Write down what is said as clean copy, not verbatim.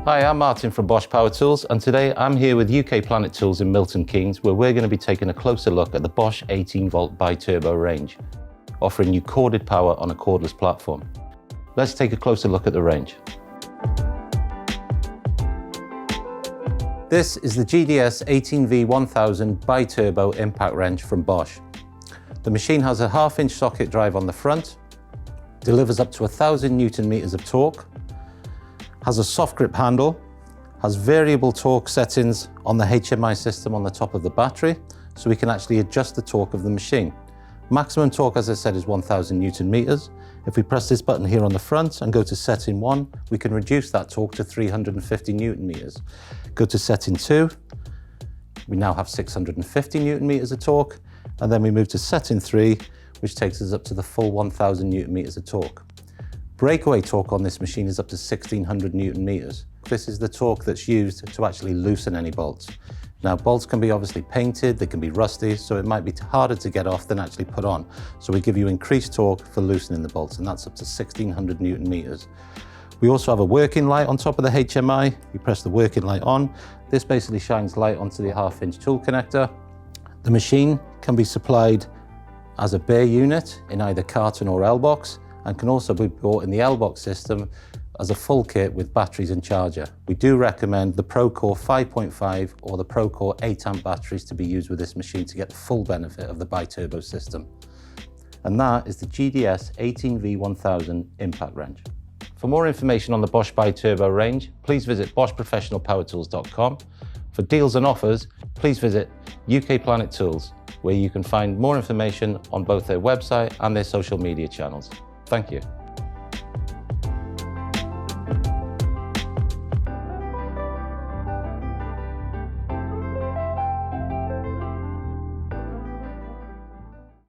Hi, I'm Martin from Bosch Power Tools, and today I'm here with UK Planet Tools in Milton Keynes, where we're going to be taking a closer look at the Bosch 18V BITURBO range, offering you corded power on a cordless platform. Let's take a closer look at the range. This is the GDS 18V-1000 BITURBO impact wrench from Bosch. The machine has a 1/2-inch socket drive on the front, delivers up to 1,000 Newton meters of torque, has a soft grip handle, has variable torque settings on the HMI system on the top of the battery, so we can actually adjust the torque of the machine. Maximum torque, as I said, is 1,000 Newton meters. If we press this button here on the front and go to setting 1, we can reduce that torque to 350 Newton meters. Go to setting 2, we now have 650 Newton meters of torque, and then we move to setting 3, which takes us up to the full 1,000 Newton meters of torque. Breakaway torque on this machine is up to 1,600 Newton meters. This is the torque that's used to actually loosen any bolts. Now, bolts can be obviously painted, they can be rusty, so it might be harder to get off than actually put on. So we give you increased torque for loosening the bolts, and that's up to 1,600 Newton meters. We also have a working light on top of the HMI. You press the working light on. This basically shines light onto the 1/2-inch tool connector. The machine can be supplied as a bare unit in either carton or L-Boxx, and can also be bought in the L-Boxx system as a full kit with batteries and charger. We do recommend the ProCORE 5.5 or the ProCORE 8 amp batteries to be used with this machine to get the full benefit of the BITURBO system. And that is the GDS 18V-1000 impact wrench. For more information on the Bosch BITURBO range, please visit boschprofessionalpowertools.com. For deals and offers, please visit UK Planet Tools, where you can find more information on both their website and their social media channels. Thank you.